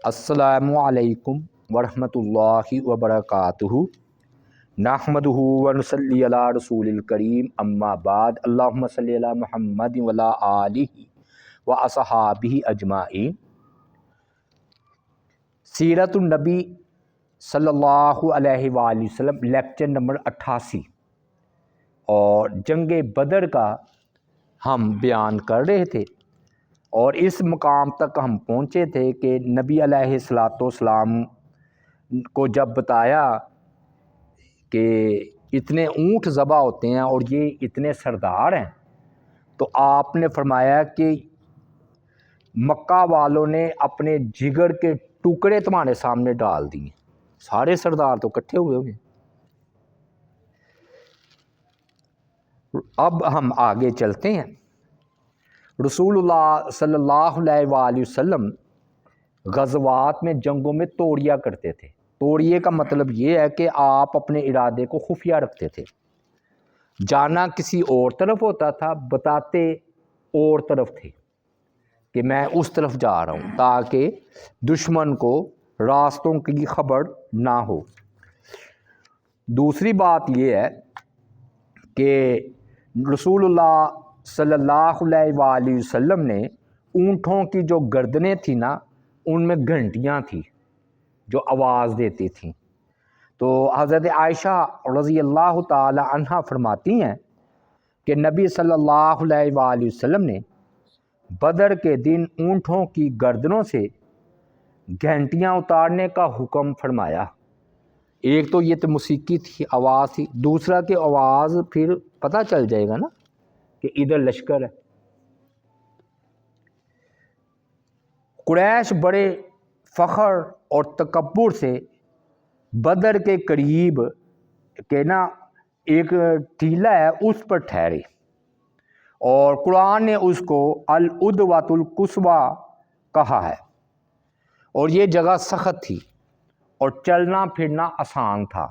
السلام علیکم ورحمۃ اللہ وبرکاتہ نحمدہ ونصلی علی رسول الکریم اما بعد اللہم صلی علی محمد وعلی آلہ واصحابہ اجمعین۔ سیرت النبی صلی اللہ علیہ وآلہ وسلم لیکچر نمبر 88 اور جنگ بدر کا ہم بیان کر رہے تھے، اور اس مقام تک ہم پہنچے تھے کہ نبی علیہ الصلوۃ والسلام کو جب بتایا کہ اتنے اونٹ ذبح ہوتے ہیں اور یہ اتنے سردار ہیں، تو آپ نے فرمایا کہ مکہ والوں نے اپنے جگر کے ٹکڑے تمہارے سامنے ڈال دیے، سارے سردار تو اکٹھے ہوئے ہوئے۔ اب ہم آگے چلتے ہیں۔ رسول اللہ صلی اللہ علیہ وآلہ وسلم غزوات میں، جنگوں میں توڑیا کرتے تھے۔ توڑیے کا مطلب یہ ہے کہ آپ اپنے ارادے کو خفیہ رکھتے تھے، جانا کسی اور طرف ہوتا تھا، بتاتے اور طرف تھے کہ میں اس طرف جا رہا ہوں، تاکہ دشمن کو راستوں کی خبر نہ ہو۔ دوسری بات یہ ہے کہ رسول اللہ صلی اللہ علیہ وآلہ وسلم نے اونٹوں کی جو گردنیں تھیں نا، ان میں گھنٹیاں تھیں جو آواز دیتی تھیں۔ تو حضرت عائشہ رضی اللہ تعالی عنہ فرماتی ہیں کہ نبی صلی اللہ علیہ وآلہ وسلم نے بدر کے دن اونٹوں کی گردنوں سے گھنٹیاں اتارنے کا حکم فرمایا۔ ایک تو یہ تو موسیقی تھی، آواز تھی، دوسرا کہ آواز پھر پتہ چل جائے گا نا کہ ادھر لشکر ہے۔ قریش بڑے فخر اور تکبر سے بدر کے قریب کے نا ایک ٹیلہ ہے، اس پر ٹھہرے، اور قرآن نے اس کو العدوۃ القصویٰ کہا ہے، اور یہ جگہ سخت تھی اور چلنا پھرنا آسان تھا،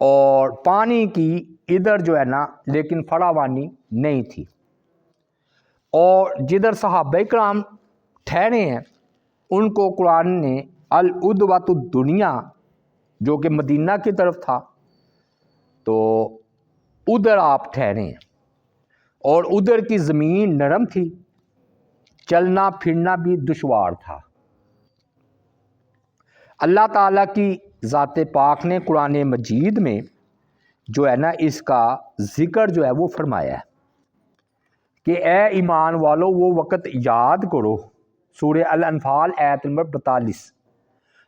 اور پانی کی ادھر جو ہے نا لیکن فراوانی نہیں تھی، اور جدھر صحابہ کرام ٹھہرے ہیں ان کو قرآن نے العدوۃ الدنیا، جو کہ مدینہ کی طرف تھا، تو ادھر آپ ٹھہرے ہیں، اور ادھر کی زمین نرم تھی، چلنا پھرنا بھی دشوار تھا۔ اللہ تعالیٰ کی ذات پاک نے قرآن مجید میں جو ہے نا اس کا ذکر جو ہے وہ فرمایا ہے کہ اے ایمان والو وہ وقت یاد کرو، سورہ الانفال آیت نمبر 42،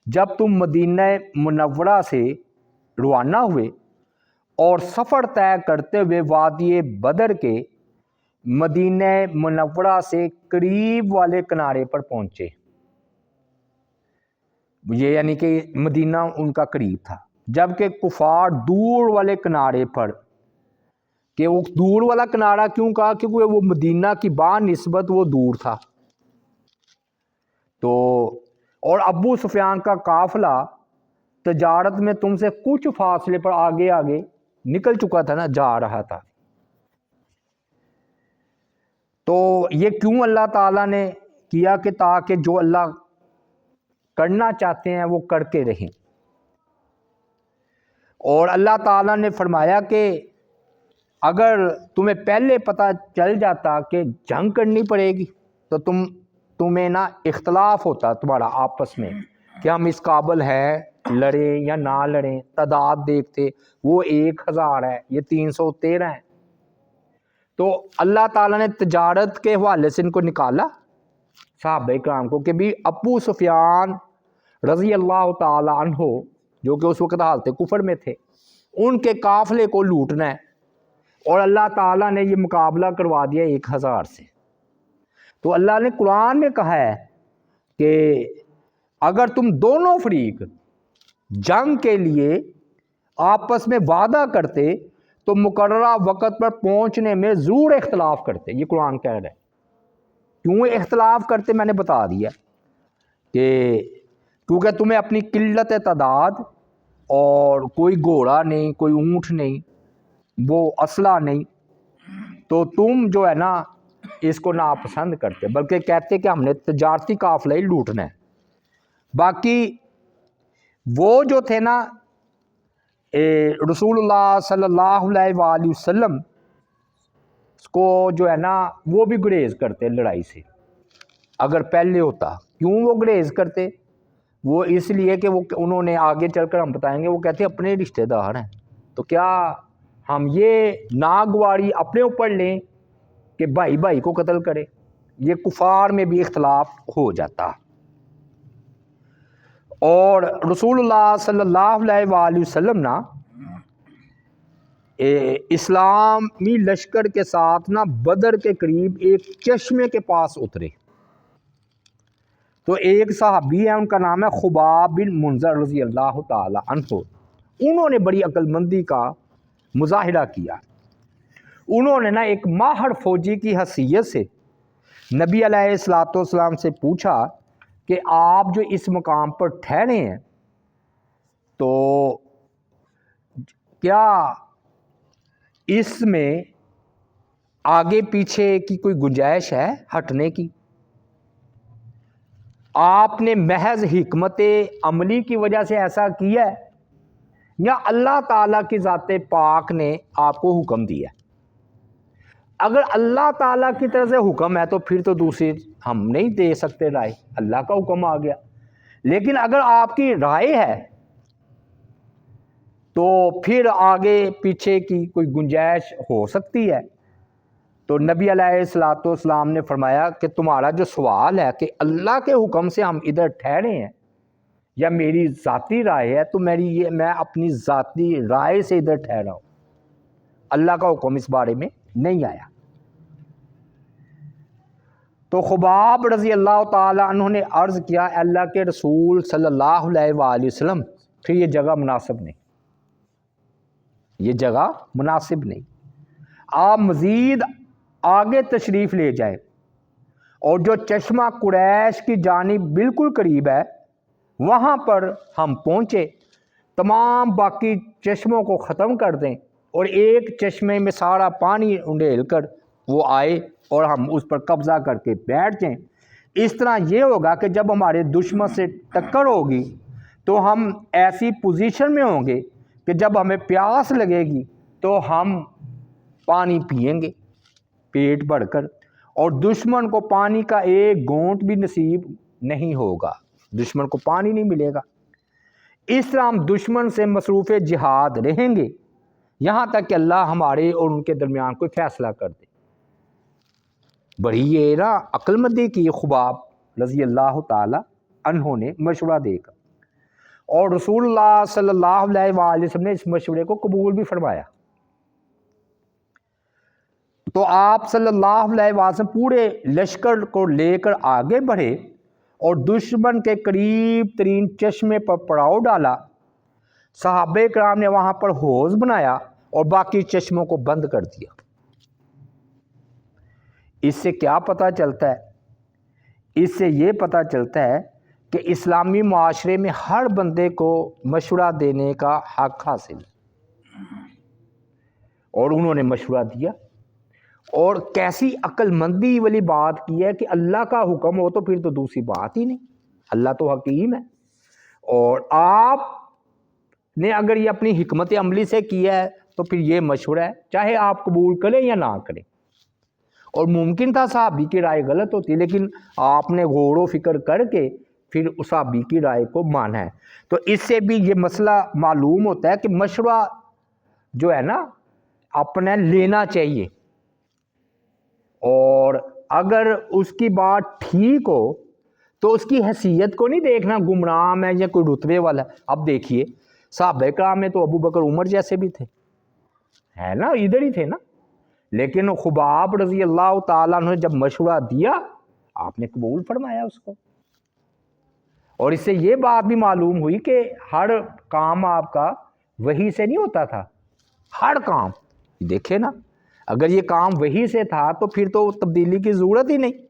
جب تم مدینہ منورہ سے روانہ ہوئے اور سفر طے کرتے ہوئے وادی بدر کے مدینہ منورہ سے قریب والے کنارے پر پہنچے۔ یہ یعنی کہ مدینہ ان کا قریب تھا، جبکہ کفار دور والے کنارے پر، کہ وہ دور والا کنارہ کیوں کہا؟ کیونکہ وہ مدینہ کی بنسبت وہ دور تھا۔ تو اور ابو سفیان کا قافلہ تجارت میں تم سے کچھ فاصلے پر آگے آگے نکل چکا تھا نا، جا رہا تھا۔ تو یہ کیوں اللہ تعالیٰ نے کیا؟ کہ تاکہ جو اللہ کرنا چاہتے ہیں وہ کر کے رہیں۔ اور اللہ تعالیٰ نے فرمایا کہ اگر تمہیں پہلے پتہ چل جاتا کہ جنگ کرنی پڑے گی تو تمہیں نا اختلاف ہوتا تمہارا آپس میں کہ ہم اس قابل ہیں لڑیں یا نہ لڑیں۔ تعداد دیکھتے، وہ 1000 ہے، یہ 313 ہے۔ تو اللہ تعالیٰ نے تجارت کے حوالے سے ان کو نکالا، صحابہ کرام کو، کہ بھی ابو سفیان رضی اللہ تعالی عنہ جو کہ اس وقت حالت کفر میں تھے، ان کے قافلے کو لوٹنا ہے، اور اللہ تعالیٰ نے یہ مقابلہ کروا دیا 1000 سے۔ تو اللہ نے قرآن میں کہا ہے کہ اگر تم دونوں فریق جنگ کے لیے آپس میں وعدہ کرتے تو مقررہ وقت پر پہنچنے میں ضرور اختلاف کرتے۔ یہ قرآن کہہ رہا ہے۔ کیوں اختلاف کرتے میں نے بتا دیا کہ کیونکہ تمہیں اپنی قلت تعداد اور کوئی گھوڑا نہیں، کوئی اونٹ نہیں، وہ اسلحہ نہیں، تو تم جو ہے نا اس کو ناپسند کرتے، بلکہ کہتے کہ ہم نے تجارتی قافلہ ہی لوٹنا ہے۔ باقی وہ جو تھے نا رسول اللہ صلی اللہ علیہ وآلہ وسلم کو جو ہے نا وہ بھی گریز کرتے لڑائی سے، اگر پہلے ہوتا۔ کیوں وہ گریز کرتے؟ وہ اس لیے کہ وہ انہوں نے آگے چل کر ہم بتائیں گے، وہ کہتے ہیں اپنے رشتہ دار ہیں، تو کیا ہم یہ ناگواری اپنے اوپر لیں کہ بھائی بھائی کو قتل کرے؟ یہ کفار میں بھی اختلاف ہو جاتا۔ اور رسول اللہ صلی اللہ علیہ وآلہ وسلم نا اسلامی لشکر کے ساتھ نا بدر کے قریب ایک چشمے کے پاس اترے، تو ایک صحابی ہے ان کا نام ہے خباب بن منذر رضی اللہ تعالی عنہ، انہوں نے بڑی عقل مندی کا مظاہرہ کیا۔ انہوں نے نا ایک ماہر فوجی کی حیثیت سے نبی علیہ الصلوۃ والسلام سے پوچھا کہ آپ جو اس مقام پر ٹھہرے ہیں تو کیا اس میں آگے پیچھے کی کوئی گنجائش ہے ہٹنے کی؟ آپ نے محض حکمت عملی کی وجہ سے ایسا کیا ہے یا اللہ تعالیٰ کی ذات پاک نے آپ کو حکم دیا ہے؟ اگر اللہ تعالیٰ کی طرف سے حکم ہے تو پھر تو دوسری ہم نہیں دے سکتے رائے، اللہ کا حکم آ گیا۔ لیکن اگر آپ کی رائے ہے تو پھر آگے پیچھے کی کوئی گنجائش ہو سکتی ہے۔ تو نبی علیہ الصلوۃ والسلام نے فرمایا کہ تمہارا جو سوال ہے کہ اللہ کے حکم سے ہم ادھر ٹھہرے ہیں یا میری ذاتی رائے ہے، تو میں اپنی ذاتی رائے سے ادھر ٹھہرا ہوں، اللہ کا حکم اس بارے میں نہیں آیا۔ تو خباب رضی اللہ تعالی عنہ نے عرض کیا، اللہ کے رسول صلی اللہ علیہ وآلہ وسلم پھر یہ جگہ مناسب نہیں، یہ جگہ مناسب نہیں، آپ مزید آگے تشریف لے جائیں، اور جو چشمہ قریش کی جانب بالکل قریب ہے وہاں پر ہم پہنچے، تمام باقی چشموں کو ختم کر دیں اور ایک چشمے میں سارا پانی انڈیل کر وہ آئے اور ہم اس پر قبضہ کر کے بیٹھ جائیں۔ اس طرح یہ ہوگا کہ جب ہمارے دشمن سے ٹکر ہوگی تو ہم ایسی پوزیشن میں ہوں گے کہ جب ہمیں پیاس لگے گی تو ہم پانی پئیں گے پیٹ بھر کر، اور دشمن کو پانی کا ایک گھونٹ بھی نصیب نہیں ہوگا، دشمن کو پانی نہیں ملے گا۔ اس طرح ہم دشمن سے مصروف جہاد رہیں گے یہاں تک کہ اللہ ہمارے اور ان کے درمیان کوئی فیصلہ کر دے۔ بڑی یہ نا عقل مندی کی خباب رضی اللہ تعالی عنہ نے مشورہ دے کر، اور رسول اللہ صلی اللہ علیہ وآلہ وسلم نے اس مشورے کو قبول بھی فرمایا۔ تو آپ صلی اللہ علیہ وآلہ وسلم پورے لشکر کو لے کر آگے بڑھے اور دشمن کے قریب ترین چشمے پر پڑاؤ ڈالا۔ صحابہ کرام نے وہاں پر حوض بنایا اور باقی چشموں کو بند کر دیا۔ اس سے کیا پتہ چلتا ہے؟ اس سے یہ پتہ چلتا ہے کہ اسلامی معاشرے میں ہر بندے کو مشورہ دینے کا حق حاصل ہے، اور انہوں نے مشورہ دیا، اور کیسی عقل مندی والی بات کی ہے کہ اللہ کا حکم ہو تو پھر تو دوسری بات ہی نہیں، اللہ تو حکیم ہے، اور آپ نے اگر یہ اپنی حکمت عملی سے کیا ہے تو پھر یہ مشورہ ہے، چاہے آپ قبول کریں یا نہ کریں۔ اور ممکن تھا صحابی کی رائے غلط ہوتی، لیکن آپ نے غور و فکر کر کے پھر اس صحابی کی رائے کو مانا ہے۔ تو اس سے بھی یہ مسئلہ معلوم ہوتا ہے کہ مشورہ جو ہے نا اپنے لینا چاہیے، اور اگر اس کی بات ٹھیک ہو تو اس کی حیثیت کو نہیں دیکھنا گمراہ ہے یا کوئی رتبے والا ہے۔ اب دیکھیے صحابہ کرام میں تو ابو بکر عمر جیسے بھی تھے، ہے نا، ادھر ہی تھے نا، لیکن خباب رضی اللہ تعالیٰ نے جب مشورہ دیا آپ نے قبول فرمایا اس کو۔ اور اس سے یہ بات بھی معلوم ہوئی کہ ہر کام آپ کا وحی سے نہیں ہوتا تھا، ہر کام دیکھے نا، اگر یہ کام وحی سے تھا تو پھر تو تبدیلی کی ضرورت ہی نہیں،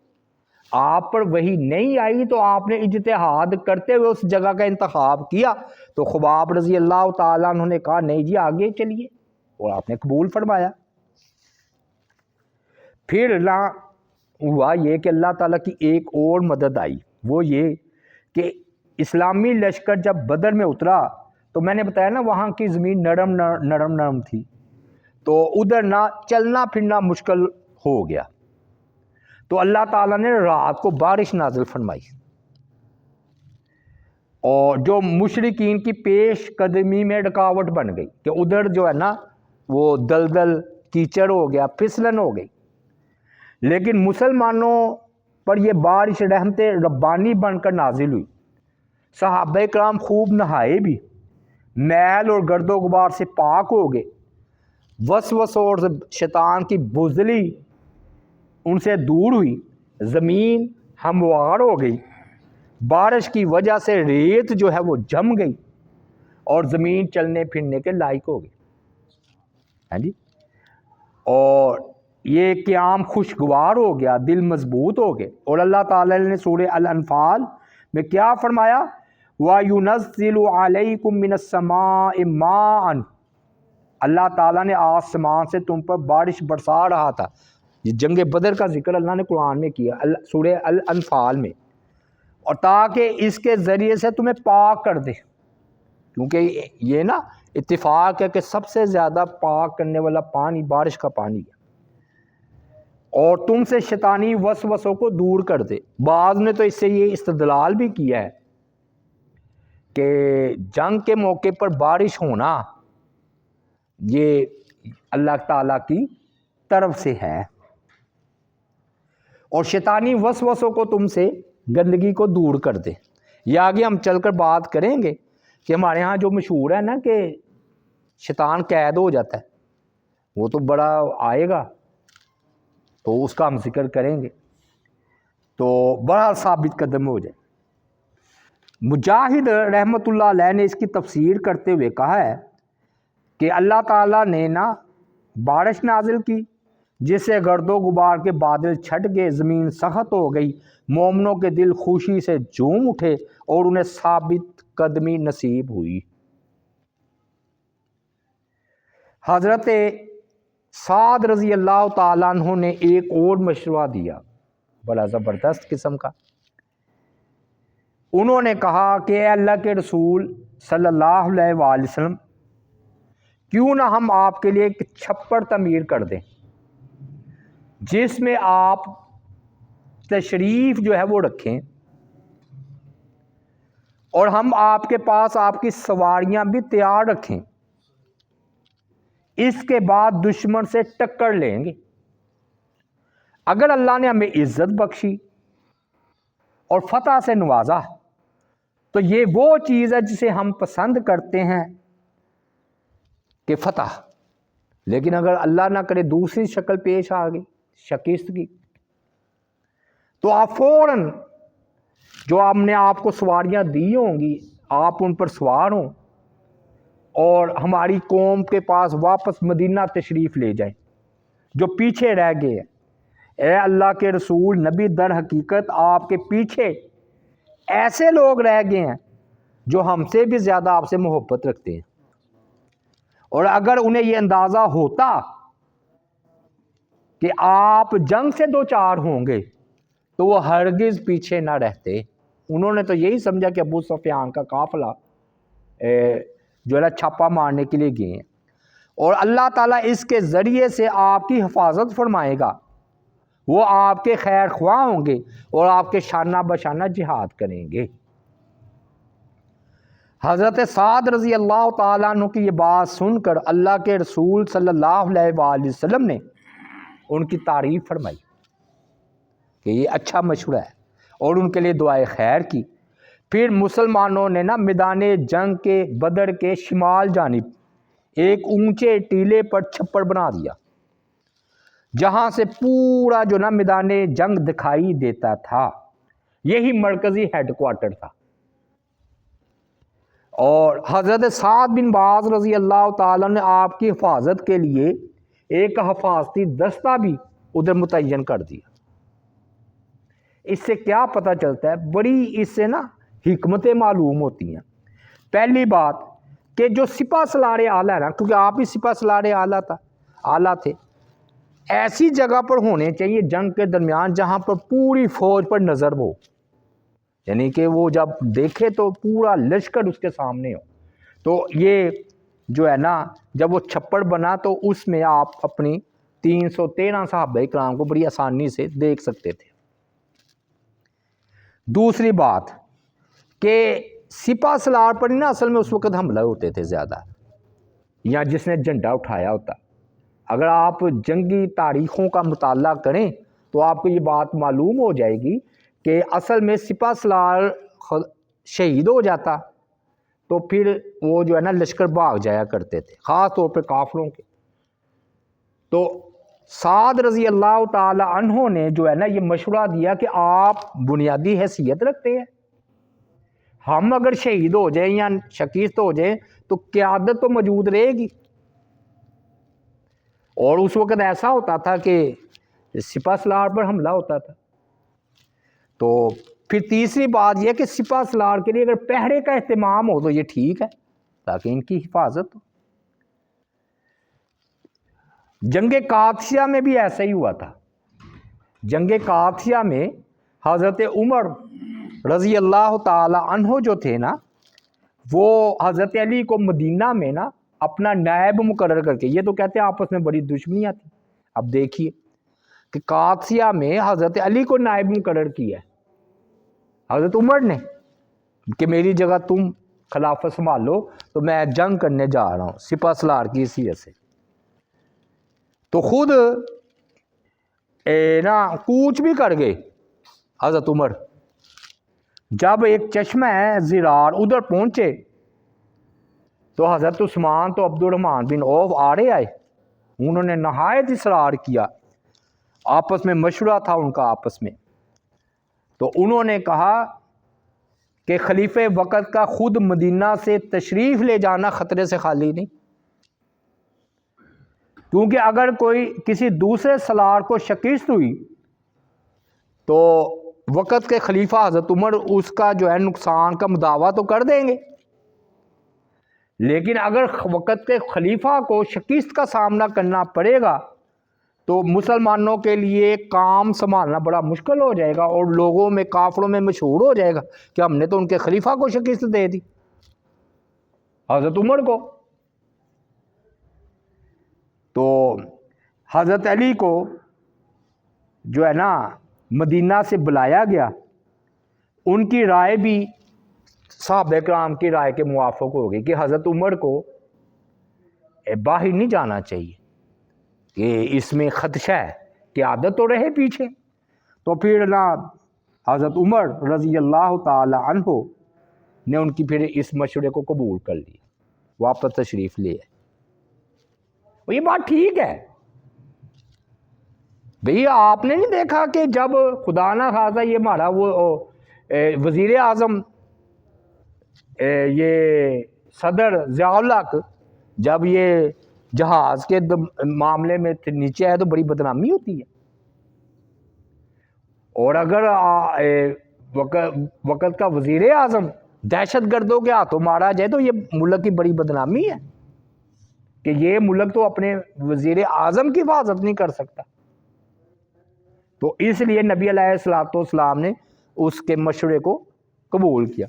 آپ پر وحی نہیں آئی تو آپ نے اجتہاد کرتے ہوئے اس جگہ کا انتخاب کیا، تو خباب رضی اللہ تعالیٰ انہوں نے کہا نہیں جی آگے چلیے، اور آپ نے قبول فرمایا۔ پھر ہوا یہ کہ اللہ تعالیٰ کی ایک اور مدد آئی، وہ یہ کہ اسلامی لشکر جب بدر میں اترا تو میں نے بتایا نا وہاں کی زمین نرم تھی، تو ادھر نہ چلنا پھرنا مشکل ہو گیا، تو اللہ تعالیٰ نے رات کو بارش نازل فرمائی، اور جو مشرکین کی پیش قدمی میں رکاوٹ بن گئی کہ ادھر جو ہے نا وہ دلدل کیچڑ ہو گیا، پھسلن ہو گئی، لیکن مسلمانوں پر یہ بارش رحمت ربانی بن کر نازل ہوئی۔ صحابہ کرام خوب نہائے بھی، میل اور گرد و غبار سے پاک ہو گئے، وسوسوں اور شیطان کی بزدلی ان سے دور ہوئی، زمین ہموار ہو گئی، بارش کی وجہ سے ریت جو ہے وہ جم گئی اور زمین چلنے پھرنے کے لائق ہو گئی، ہاں جی، اور یہ قیام خوشگوار ہو گیا، دل مضبوط ہو گئے۔ اور اللہ تعالیٰ نے سورہ الانفال میں کیا فرمایا؟ وَيُنَزِّلُ عَلَيْكُم مِّنَ السَّمَاءِ مَاءً، اللہ تعالیٰ نے آسمان سے تم پر بارش برسا رہا تھا۔ یہ جنگ بدر کا ذکر اللہ نے قرآن میں کیا سورہ الانفال میں، اور تاکہ اس کے ذریعے سے تمہیں پاک کر دے، کیونکہ یہ نا اتفاق ہے کہ سب سے زیادہ پاک کرنے والا پانی بارش کا پانی ہے، اور تم سے شیطانی وسوسوں کو دور کر دے۔ بعض نے تو اس سے یہ استدلال بھی کیا ہے کہ جنگ کے موقع پر بارش ہونا یہ اللہ تعالیٰ کی طرف سے ہے، اور شیطانی وسوسوں کو تم سے گندگی کو دور کر دے۔ یہ آگے ہم چل کر بات کریں گے کہ ہمارے ہاں جو مشہور ہے نا کہ شیطان قید ہو جاتا ہے، وہ تو بڑا آئے گا تو اس کا ہم ذکر کریں گے، تو بڑا ثابت قدم ہو جائے۔ مجاہد رحمۃ اللہ علیہ نے اس کی تفسیر کرتے ہوئے کہا ہے کہ اللہ تعالیٰ نے نا بارش نازل کی جس سے گرد و غبار کے بادل چھٹ گئے، زمین سخت ہو گئی، مومنوں کے دل خوشی سے جھوم اٹھے اور انہیں ثابت قدمی نصیب ہوئی۔ حضرت سعد رضی اللہ تعالیٰ عنہ نے ایک اور مشورہ دیا، بڑا زبردست قسم کا۔ انہوں نے کہا کہ اے اللہ کے رسول صلی اللہ علیہ وآلہ وسلم، کیوں نہ ہم آپ کے لیے ایک چھپر تعمیر کر دیں جس میں آپ تشریف جو ہے وہ رکھیں، اور ہم آپ کے پاس آپ کی سواریاں بھی تیار رکھیں، اس کے بعد دشمن سے ٹکر لیں گے۔ اگر اللہ نے ہمیں عزت بخشی اور فتح سے نوازا تو یہ وہ چیز ہے جسے ہم پسند کرتے ہیں کہ فتح، لیکن اگر اللہ نہ کرے دوسری شکل پیش آ گئی شکست کی، تو آپ فوراً جو ہم نے آپ کو سواریاں دی ہوں گی آپ ان پر سوار ہوں اور ہماری قوم کے پاس واپس مدینہ تشریف لے جائیں جو پیچھے رہ گئے ہیں۔ اے اللہ کے رسول، نبی، در حقیقت آپ کے پیچھے ایسے لوگ رہ گئے ہیں جو ہم سے بھی زیادہ آپ سے محبت رکھتے ہیں، اور اگر انہیں یہ اندازہ ہوتا کہ آپ جنگ سے دو چار ہوں گے تو وہ ہرگز پیچھے نہ رہتے۔ انہوں نے تو یہی سمجھا کہ ابو سفیان کا قافلہ جو ہے چھاپا مارنے کے لیے گئے ہیں، اور اللہ تعالیٰ اس کے ذریعے سے آپ کی حفاظت فرمائے گا، وہ آپ کے خیر خواہ ہوں گے اور آپ کے شانہ بشانہ جہاد کریں گے۔ حضرت سعد رضی اللہ تعالیٰ عنہ کی یہ بات سن کر اللہ کے رسول صلی اللہ علیہ وآلہ وسلم نے ان کی تعریف فرمائی کہ یہ اچھا مشورہ ہے، اور ان کے لیے دعائے خیر کی۔ پھر مسلمانوں نے نا میدان جنگ کے بدر کے شمال جانب ایک اونچے ٹیلے پر چھپر بنا دیا جہاں سے پورا جو نا میدان جنگ دکھائی دیتا تھا، یہی مرکزی ہیڈ کوارٹر تھا۔ اور حضرت سعد بن معاذ رضی اللہ تعالیٰ نے آپ کی حفاظت کے لیے ایک حفاظتی دستہ بھی ادھر متعین کر دیا۔ اس سے کیا پتہ چلتا ہے؟ بڑی اس سے نا حکمتیں معلوم ہوتی ہیں۔ پہلی بات کہ جو سپہ سالار اعلیٰ ہے نا، کیونکہ آپ ہی سپہ سالار اعلیٰ تھے، ایسی جگہ پر ہونے چاہیے جنگ کے درمیان جہاں پر پوری فوج پر نظر ہو، یعنی کہ وہ جب دیکھے تو پورا لشکر اس کے سامنے ہو. تو یہ جو ہے نا جب وہ چھپڑ بنا تو اس میں آپ اپنی 313 صحابہ کرام کو بڑی آسانی سے دیکھ سکتے تھے. دوسری بات کہ سپہ سالار پر نا اصل میں اس وقت حملہ ہوتے تھے زیادہ، یا جس نے جھنڈا اٹھایا ہوتا. اگر آپ جنگی تاریخوں کا مطالعہ کریں تو آپ کو یہ بات معلوم ہو جائے گی کہ اصل میں سپہ سالار شہید ہو جاتا تو پھر وہ جو ہے نا لشکر بھاگ جایا کرتے تھے، خاص طور پہ کافروں کے. تو سعد رضی اللہ تعالی عنہ نے جو ہے نا یہ مشورہ دیا کہ آپ بنیادی حیثیت رکھتے ہیں، ہم اگر شہید ہو جائیں یا شکست ہو جائیں تو قیادت تو موجود رہے گی. اور اس وقت ایسا ہوتا تھا کہ سپہ سالار پر حملہ ہوتا تھا. تو پھر تیسری بات یہ کہ سپہ سالار کے لیے اگر پہرے کا اہتمام ہو تو یہ ٹھیک ہے تاکہ ان کی حفاظت ہو. جنگ قادسیہ میں بھی ایسا ہی ہوا تھا. جنگ قادسیہ میں حضرت عمر رضی اللہ تعالی عنہ جو تھے نا وہ حضرت علی کو مدینہ میں نا اپنا نائب مقرر کر کے، یہ تو کہتے ہیں آپس میں بڑی دشمنیاں تھیں. اب دیکھیے کہ قادسیہ میں حضرت علی کو نائب مقرر کیا ہے حضرت عمر نے کہ میری جگہ تم خلافت سنبھالو، تو میں جنگ کرنے جا رہا ہوں سپہ سالار کی حیثیت سے. تو خود نا کوچ بھی کر گئے حضرت عمر. جب ایک چشمہ ہے زرار ادھر پہنچے تو حضرت عثمان تو عبد الرحمن بن عوف آڑے آئے، انہوں نے نہایت اصرار کیا، آپس میں مشورہ تھا ان کا آپس میں. تو انہوں نے کہا کہ خلیفہ وقت کا خود مدینہ سے تشریف لے جانا خطرے سے خالی نہیں، کیونکہ اگر کوئی کسی دوسرے سالار کو شکست ہوئی تو وقت کے خلیفہ حضرت عمر اس کا جو ہے نقصان کا مداوع تو کر دیں گے، لیکن اگر وقت کے خلیفہ کو شکست کا سامنا کرنا پڑے گا تو مسلمانوں کے لیے کام سنبھالنا بڑا مشکل ہو جائے گا اور لوگوں میں کافروں میں مشہور ہو جائے گا کہ ہم نے تو ان کے خلیفہ کو شکست دے دی، حضرت عمر کو. تو حضرت علی کو جو ہے نا مدینہ سے بلایا گیا. ان کی رائے بھی صحابہ کرام کی رائے کے موافق ہو گئی کہ حضرت عمر کو باہر نہیں جانا چاہیے کہ اس میں خدشہ ہے کہ عادت تو رہے پیچھے. تو پھر نا حضرت عمر رضی اللہ تعالی عنہ نے ان کی پھر اس مشورے کو قبول کر لیا، واپس تشریف لے آئے. یہ بات ٹھیک ہے بھئی، آپ نے نہیں دیکھا کہ جب خدا نہ خواستہ یہ ہمارا وہ وزیر اعظم یہ صدر ضیاء الحق جب یہ جہاز کے معاملے میں نیچے آئے تو بڑی بدنامی ہوتی ہے، اور اگر وقت کا وزیر اعظم دہشت گردوں کے ہاتھوں مارا جائے تو یہ ملک کی بڑی بدنامی ہے کہ یہ ملک تو اپنے وزیر اعظم کی حفاظت نہیں کر سکتا. تو اس لیے نبی علیہ الصلوۃ والسلام نے اس کے مشورے کو قبول کیا.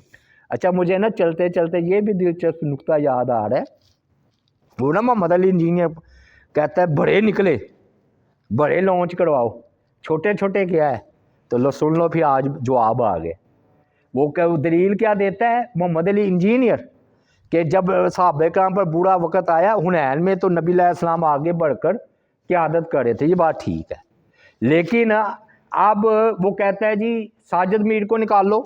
اچھا، مجھے نا چلتے چلتے یہ بھی دلچسپ نقطہ یاد آ رہا ہے. وہ نا محمد علی انجینئر کہتا ہے بڑے نکلے، بڑے لانچ کرواؤ، چھوٹے چھوٹے کیا ہے؟ تو لو سن لو پھر آج جواب آ گئے. وہ دلیل کیا دیتا ہے محمد علی انجینئر کہ جب صحابہ کرام پر برا وقت آیا حنین میں تو نبی علیہ السلام آگے بڑھ کر قیادت کر رہے تھے. یہ بات ٹھیک ہے، لیکن اب وہ کہتا ہے جی ساجد میر کو نکال لو،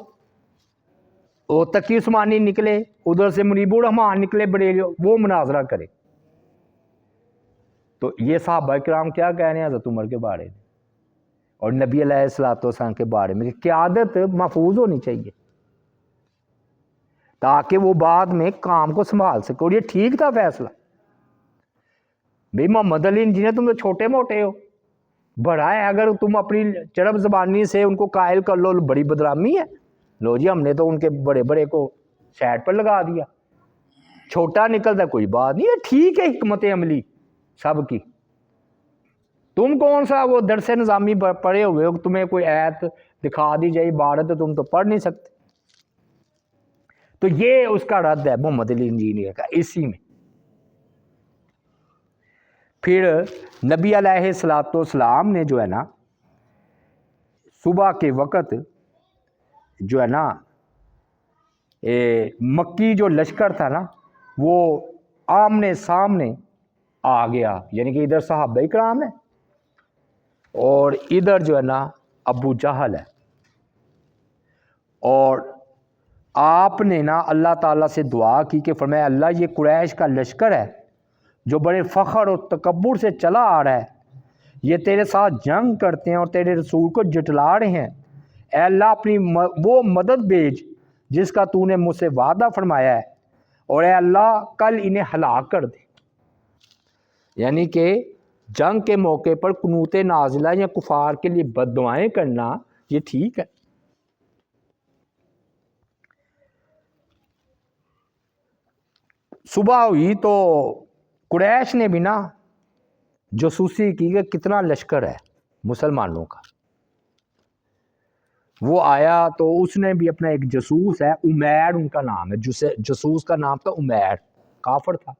وہ تقی عثمانی نکلے، ادھر سے منیب الرحمان نکلے بریلی، وہ مناظرہ کرے. تو یہ صحابہ کرام کیا کہہ رہے ہیں حضرت عمر کے بارے میں اور نبی علیہ الصلوۃ والسلام کے بارے میں کہ قیادت محفوظ ہونی چاہیے تاکہ وہ بعد میں کام کو سنبھال سکے. اور یہ ٹھیک تھا فیصلہ. بھئی محمد علی انجینئر تم تو چھوٹے موٹے ہو، بڑا ہے، اگر تم اپنی چرب زبانی سے ان کو قائل کر لو بڑی بدنامی ہے. لو جی ہم نے تو ان کے بڑے بڑے کو سائڈ پر لگا دیا، چھوٹا نکلتا کوئی بات نہیں ہے، ٹھیک ہے حکمت عملی سب کی. تم کون سا وہ درس نظامی پڑھے ہوئے ہو، تمہیں کوئی آیت دکھا دی جائے عبارت تو تم تو پڑھ نہیں سکتے. تو یہ اس کا رد ہے محمد علی انجینئر کا اسی میں. پھر نبی علیہ الصلوۃ والسلام نے جو ہے نا صبح کے وقت جو ہے نا مکی جو لشکر تھا نا وہ آمنے سامنے آ گیا، یعنی کہ ادھر صحابہ کرام ہے اور ادھر جو ہے نا ابو جہل ہے. اور آپ نے نا اللہ تعالیٰ سے دعا کی کہ فرمایا اللہ یہ قریش کا لشکر ہے جو بڑے فخر اور تکبر سے چلا آ رہا ہے، یہ تیرے ساتھ جنگ کرتے ہیں اور تیرے رسول کو جٹلا رہے ہیں. اے اللہ اپنی وہ مدد بھیج جس کا تو نے مجھ سے وعدہ فرمایا ہے، اور اے اللہ کل انہیں ہلاک کر دے. یعنی کہ جنگ کے موقع پر قنوت نازلہ یا کفار کے لیے بد دعائیں کرنا یہ ٹھیک ہے. صبح ہوئی تو قریش نے بھی نا جاسوسی کی کہ کتنا لشکر ہے مسلمانوں کا. وہ آیا تو اس نے بھی اپنا ایک جاسوس ہے، عمیر ان کا نام ہے، جاسوس کا نام تھا عمیر، کافر تھا.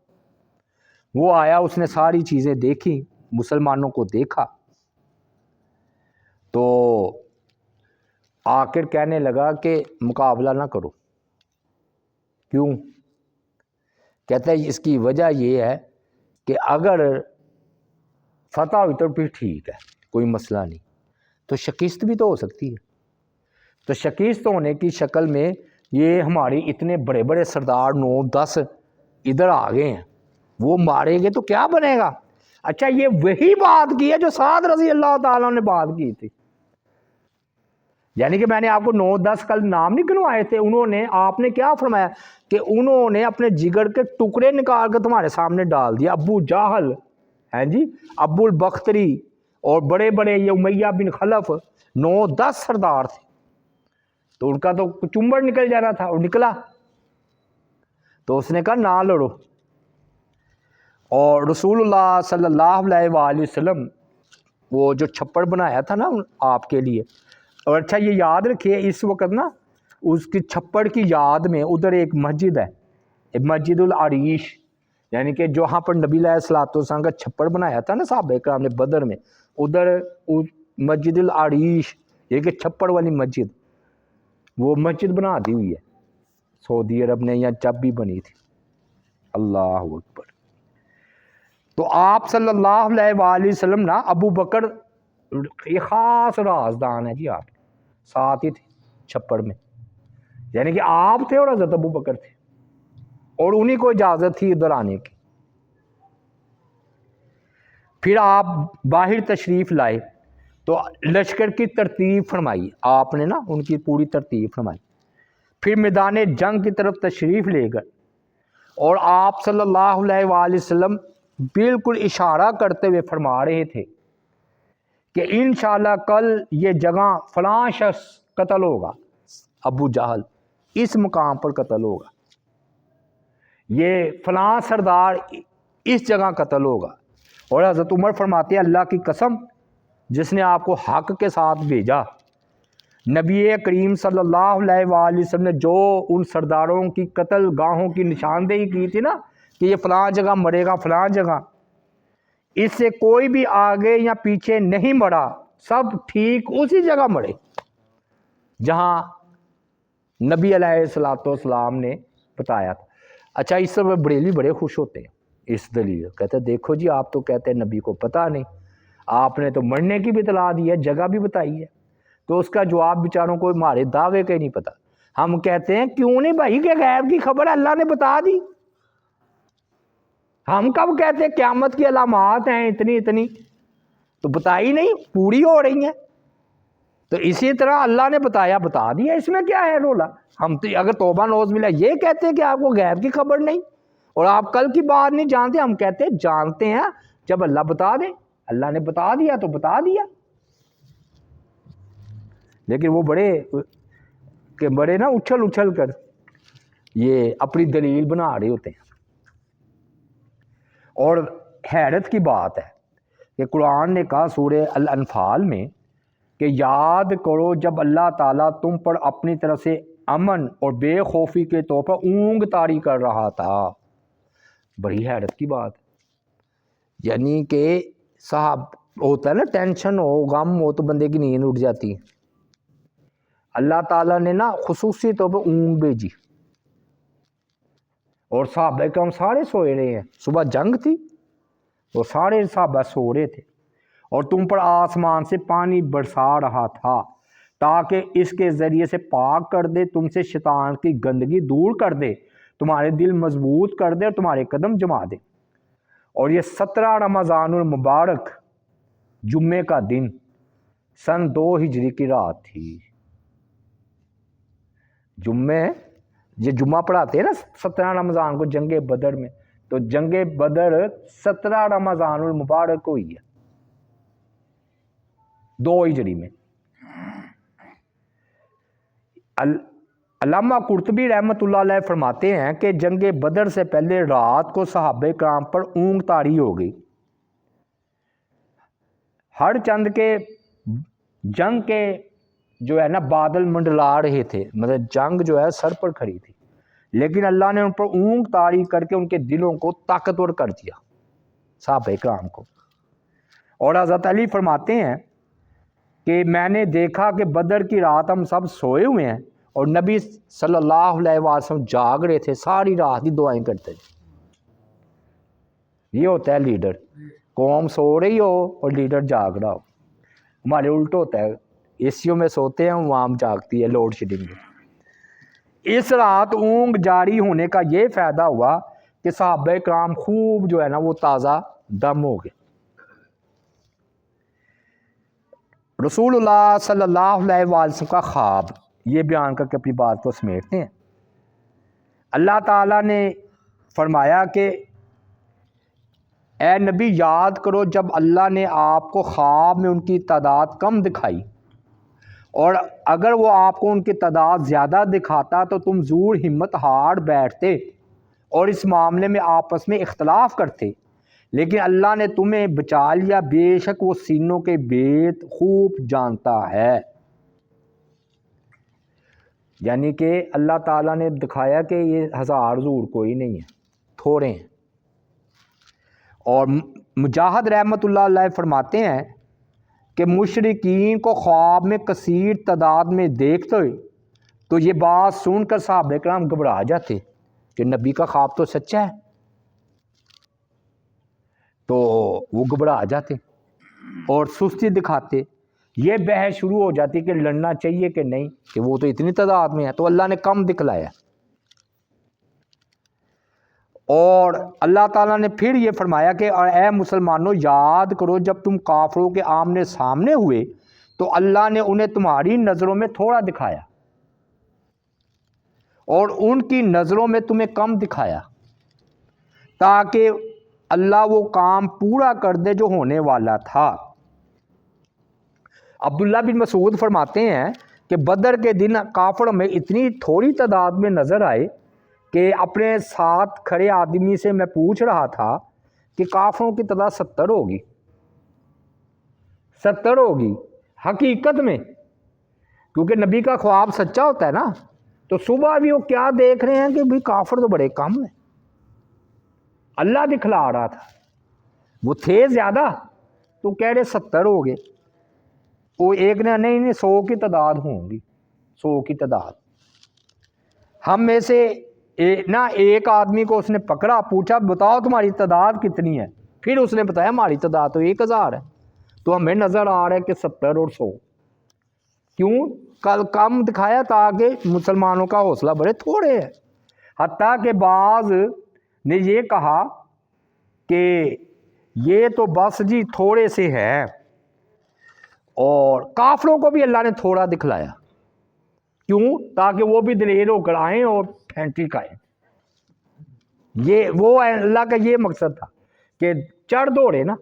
وہ آیا، اس نے ساری چیزیں دیکھی، مسلمانوں کو دیکھا تو آخر کہنے لگا کہ مقابلہ نہ کرو. کیوں؟ کہتا ہے اس کی وجہ یہ ہے کہ اگر فتح ہوئی تو پھر ٹھیک ہے کوئی مسئلہ نہیں، تو شکست بھی تو ہو سکتی ہے. تو شکست ہونے کی شکل میں یہ ہماری اتنے بڑے بڑے سردار 9-10 ادھر آ گئے ہیں، وہ مارے گے تو کیا بنے گا. اچھا یہ وہی بات کی ہے جو سعد رضی اللہ تعالیٰ نے بات کی تھی. یعنی کہ میں نے آپ کو 9-10 کل نام نہیں گنوائے تھے، انہوں نے، آپ نے کیا فرمایا کہ انہوں نے اپنے جگر کے ٹکڑے نکال کر تمہارے سامنے ڈال دیا. ابو جہل ہیں جی، ابو البختری اور بڑے بڑے یہ امیہ بن خلف 9-10 سردار تھے، تو ان کا تو چمبڑ نکل جانا تھا، اور نکلا. تو اس نے کہا نہ لڑو. اور رسول اللہ صلی اللہ علیہ وآلہ وسلم وہ جو چھپڑ بنایا تھا نا آپ کے لیے، اور اچھا یہ یاد رکھیے اس وقت نا اس کی چھپڑ کی یاد میں ادھر ایک مسجد ہے، مسجد العریش، یعنی کہ جہاں پر نبی علیہ الصلوۃ والسلام کا چھپڑ بنایا تھا نا صحابہ کرام نے بدر میں، ادھر مسجد العریش یہ کہ چھپڑ والی مسجد، وہ مسجد بنا دی ہوئی ہے سعودی عرب نے، یا جب بھی بنی تھی. اللہ اکبر. تو آپ صلی اللہ علیہ وآلہ وسلم نا ابو بکر یہ خاص رازدان ہے جی، آپ ساتھ ہی تھے چھپڑ میں، یعنی کہ آپ تھے اور حضرت ابو بکر تھے، اور انہی کو اجازت تھی ادھر آنے کی. پھر آپ باہر تشریف لائے تو لشکر کی ترتیب فرمائی آپ نے نا، ان کی پوری ترتیب فرمائی. پھر میدان جنگ کی طرف تشریف لے گئے، اور آپ صلی اللہ علیہ وآلہ وسلم بالکل اشارہ کرتے ہوئے فرما رہے تھے کہ انشاءاللہ کل یہ جگہ فلاں شخص قتل ہوگا، ابو جہل اس مقام پر قتل ہوگا، یہ فلاں سردار اس جگہ قتل ہوگا. اور حضرت عمر فرماتے ہیں اللہ کی قسم جس نے آپ کو حق کے ساتھ بھیجا، نبی کریم صلی اللہ علیہ وآلہ وسلم نے جو ان سرداروں کی قتل گاہوں کی نشاندہی کی تھی نا کہ یہ فلاں جگہ مرے گا فلاں جگہ، اس سے کوئی بھی آگے یا پیچھے نہیں مڑا، سب ٹھیک اسی جگہ مڑے جہاں نبی علیہ الصلوۃ والسلام نے بتایا تھا. اچھا اس سے بریلوی بڑے خوش ہوتے ہیں اس دلیل، کہتے ہیں دیکھو جی آپ تو کہتے ہیں نبی کو پتہ نہیں، آپ نے تو مرنے کی بھی اطلاع دی ہے، جگہ بھی بتائی ہے. تو اس کا جواب بیچاروں کو ہمارے دعوے کا ہی نہیں پتہ. ہم کہتے ہیں کیوں نہیں بھائی کہ غیب کی خبر اللہ نے بتا دی. ہم کب کہتے ہیں قیامت کی علامات ہیں اتنی اتنی، تو بتائی نہیں، پوری ہو رہی ہیں. تو اسی طرح اللہ نے بتایا بتا دیا، اس میں کیا ہے رولا. ہم تو اگر توبہ نوز ملا یہ کہتے ہیں کہ آپ کو غیب کی خبر نہیں اور آپ کل کی بات نہیں جانتے، ہم کہتے ہیں جانتے ہیں جب اللہ بتا دے، اللہ نے بتا دیا تو بتا دیا. لیکن وہ بڑے نا اچھل اچھل کر یہ اپنی دلیل بنا رہے ہوتے ہیں. اور حیرت کی بات ہے کہ قرآن نے کہا سورہ الانفال میں کہ یاد کرو جب اللہ تعالیٰ تم پر اپنی طرف سے امن اور بے خوفی کے طور پر اونگ طاری کر رہا تھا. بڑی حیرت کی بات. یعنی کہ صاحب ہوتا ہے نا، ٹینشن ہو غم ہو تو بندے کی نیند اٹھ جاتی ہے. اللہ تعالیٰ نے نا خصوصی طور پر اونگ بھیجی اور صحابہ کرام سارے سوئے رہے ہیں. صبح جنگ تھی اور سارے صحابہ سو رہے تھے اور تم پر آسمان سے پانی برسا رہا تھا تاکہ اس کے ذریعے سے پاک کر دے، تم سے شیطان کی گندگی دور کر دے، تمہارے دل مضبوط کر دے اور تمہارے قدم جما دے. اور یہ 17 رمضان المبارک جمعے کا دن سن 2 ہجری کی رات تھی. یہ جمعہ پڑھاتے ہیں نا 17 رمضان کو جنگ بدر میں، تو جنگ بدر 17 رمضان المبارک ہوئی ہے 2 ہجری میں. علامہ قرطبی رحمۃ اللہ علیہ فرماتے ہیں کہ جنگ بدر سے پہلے رات کو صحابہ کرام پر اونگ طاری ہو گئی. ہر چند کے جنگ کے جو ہے نا بادل منڈلا رہے تھے، مطلب جنگ جو ہے سر پر کھڑی تھی، لیکن اللہ نے ان پر اونگ طاری کر کے ان کے دلوں کو طاقتور کر دیا صحابہ کرام کو. اور حضرت علی فرماتے ہیں کہ میں نے دیکھا کہ بدر کی رات ہم سب سوئے ہوئے ہیں اور نبی صلی اللہ علیہ وسلم جاگ رہے تھے، ساری رات ہی دعائیں کرتے تھے. یہ ہوتا ہے لیڈر، قوم سو رہی ہو اور لیڈر جاگ رہا ہو. ہمارے الٹ ہوتا ہے، اے سیوں میں سوتے ہیں، عوام جاگتی ہے لوڈ شیڈنگ میں. اس رات اونگ جاری ہونے کا یہ فائدہ ہوا کہ صحابہ کرام خوب جو ہے نا وہ تازہ دم ہو گئے. رسول اللہ صلی اللہ علیہ وسلم کا خواب، یہ بیان کر کے اپنی بات کو سمیٹتے ہیں. اللہ تعالیٰ نے فرمایا کہ اے نبی یاد کرو جب اللہ نے آپ کو خواب میں ان کی تعداد کم دکھائی، اور اگر وہ آپ کو ان کی تعداد زیادہ دکھاتا تو تم زور ہمت ہار بیٹھتے اور اس معاملے میں آپس میں اختلاف کرتے، لیکن اللہ نے تمہیں بچا لیا، بے شک وہ سینوں کے بید خوب جانتا ہے. یعنی کہ اللہ تعالیٰ نے دکھایا کہ یہ 1000 حضور کوئی نہیں ہے، تھوڑے ہیں. اور مجاہد رحمۃ اللہ علیہ فرماتے ہیں کہ مشرکین کو خواب میں کثیر تعداد میں دیکھتے تو یہ بات سن کر صحابہ کرام گھبرا جاتے کہ نبی کا خواب تو سچا ہے، تو وہ گھبرا جاتے اور سستی دکھاتے. یہ بحث شروع ہو جاتی کہ لڑنا چاہیے کہ نہیں، کہ وہ تو اتنی تعداد میں ہے. تو اللہ نے کم دکھلایا. اور اللہ تعالیٰ نے پھر یہ فرمایا کہ اور اے مسلمانوں یاد کرو جب تم کافروں کے آمنے سامنے ہوئے تو اللہ نے انہیں تمہاری نظروں میں تھوڑا دکھایا اور ان کی نظروں میں تمہیں کم دکھایا، تاکہ اللہ وہ کام پورا کر دے جو ہونے والا تھا. عبداللہ بن مسعود فرماتے ہیں کہ بدر کے دن کافر میں اتنی تھوڑی تعداد میں نظر آئے کہ اپنے ساتھ کھڑے آدمی سے میں پوچھ رہا تھا کہ کافروں کی تعداد 70 ہوگی 70 ہوگی حقیقت میں، کیونکہ نبی کا خواب سچا ہوتا ہے نا. تو صبح بھی وہ کیا دیکھ رہے ہیں کہ بھی کافر تو بڑے کم ہیں، اللہ دکھلا رہا تھا. وہ تھے زیادہ تو کہہ رہے 70 ہو گئے. وہ ایک نے نہیں 100 کی تعداد ہوں گی، 100 کی تعداد. ہم میں سے نہ ایک آدمی کو اس نے پکڑا، پوچھا بتاؤ تمہاری تعداد کتنی ہے، پھر اس نے بتایا ہماری تعداد تو 1000 ہے. تو ہمیں نظر آ رہا ہے کہ 70 اور 100. کیوں کل کم دکھایا؟ تاکہ مسلمانوں کا حوصلہ بڑے تھوڑے ہیں. حتیٰ کہ بعض نے یہ کہا کہ یہ تو بس جی تھوڑے سے ہے. اور کافروں کو بھی اللہ نے تھوڑا دکھلایا. کیوں؟ تاکہ وہ بھی دلیر ہو کر آئیں اور پھینٹی کھائیں. یہ وہ اللہ کا یہ مقصد تھا کہ چڑھ دوڑے نا،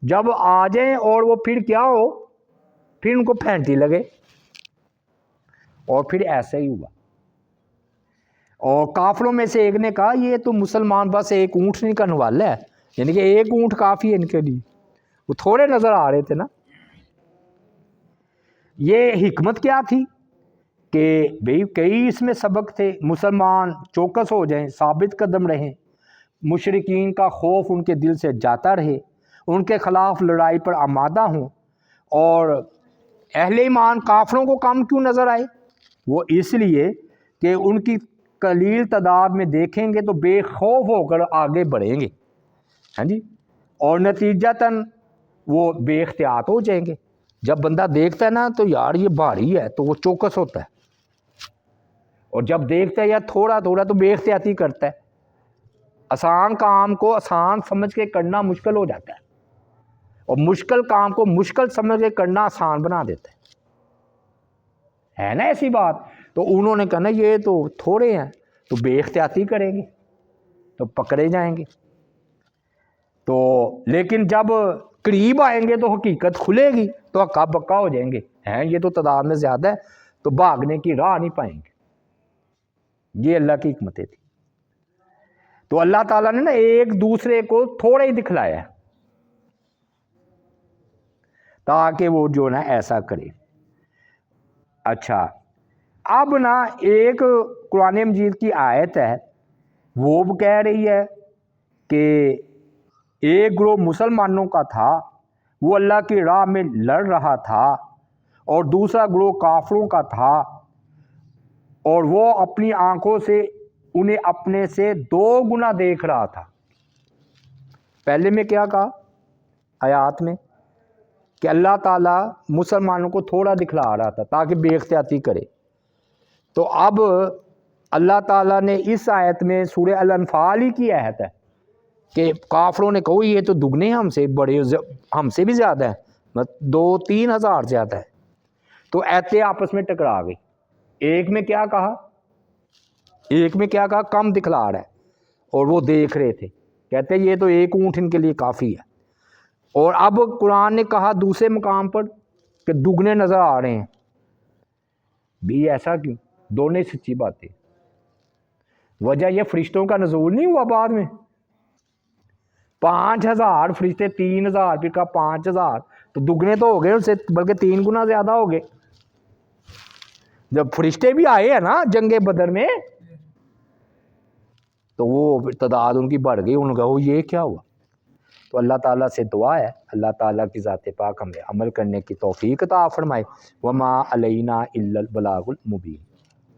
جب آ جائیں اور وہ پھر کیا ہو، پھر ان کو پھینٹی لگے. اور پھر ایسا ہی ہوا. اور کافروں میں سے ایک نے کہا یہ تو مسلمان بس ایک اونٹنی کا نوالا ہے، یعنی کہ ایک اونٹ کافی ہے ان کے لیے. وہ تھوڑے نظر آ رہے تھے نا. یہ حکمت کیا تھی کہ بھئی کئی اس میں سبق تھے. مسلمان چوکس ہو جائیں, ثابت قدم رہیں, مشرکین کا خوف ان کے دل سے جاتا رہے, ان کے خلاف لڑائی پر آمادہ ہوں. اور اہل ایمان کافروں کو کم کیوں نظر آئے؟ وہ اس لیے کہ ان کی قلیل تعداد میں دیکھیں گے تو بے خوف ہو کر آگے بڑھیں گے, ہاں جی, اور نتیجتاً وہ بے احتیاط ہو جائیں گے. جب بندہ دیکھتا ہے نا تو یار یہ بھاری ہے تو وہ چوکس ہوتا ہے, اور جب دیکھتا ہے یار تھوڑا تھوڑا تو بے احتیاطی کرتا ہے. آسان کام کو آسان سمجھ کے کرنا مشکل ہو جاتا ہے, اور مشکل کام کو مشکل سمجھ کے کرنا آسان بنا دیتا ہے نا ایسی بات. تو انہوں نے کہا نا یہ تو تھوڑے ہیں, تو بے احتیاطی کریں گے تو پکڑے جائیں گے. تو لیکن جب قریب آئیں گے تو حقیقت کھلے گی تو ہکا بکا ہو جائیں گے, ہیں یہ تو تعداد میں زیادہ ہے, تو بھاگنے کی راہ نہیں پائیں گے. یہ اللہ کی حکمتیں تھی. تو اللہ تعالیٰ نے نا ایک دوسرے کو تھوڑا ہی دکھلایا تاکہ وہ جو نا ایسا کرے. اچھا, اب نا ایک قرآن مجید کی آیت ہے, وہ کہہ رہی ہے کہ ایک گروہ مسلمانوں کا تھا, وہ اللہ کی راہ میں لڑ رہا تھا, اور دوسرا گروہ کافروں کا تھا, اور وہ اپنی آنکھوں سے انہیں اپنے سے 2 گنا دیکھ رہا تھا. پہلے میں کیا کہا آیات میں کہ اللہ تعالیٰ مسلمانوں کو تھوڑا دکھلا رہا تھا تاکہ بے احتیاطی کرے. تو اب اللہ تعالیٰ نے اس آیت میں سورہ الانفال ہی کی آیت ہے کہ کافروں نے کہو یہ تو دگنے ہم سے بڑے, ہم سے بھی زیادہ ہے, 2-3 ہزار زیادہ ہے. تو ایتے آپس میں ٹکرا گئی. ایک میں کیا کہا کم دکھلا رہا ہے, اور وہ دیکھ رہے تھے, کہتے یہ تو ایک اونٹ ان کے لیے کافی ہے. اور اب قرآن نے کہا دوسرے مقام پر کہ دگنے نظر آ رہے ہیں. بھی ایسا کیوں؟ دونوں سچی باتیں. وجہ یہ فرشتوں کا نزول نہیں ہوا بعد میں, 5000 فرشتے, 3000 پھر کہا 5000, تو دگنے تو ہو گئے ان سے, بلکہ 3 گنا زیادہ ہو گئے. جب فرشتے بھی آئے ہیں نا جنگ بدر میں, تو وہ تعداد ان کی بڑھ گئی. انہوں نے کہا یہ کیا ہوا؟ تو اللہ تعالیٰ سے دعا ہے اللہ تعالیٰ کی ذات پاک ہمیں عمل کرنے کی توفیق عطا فرمائے. وما علینا الا البلاغ المبین.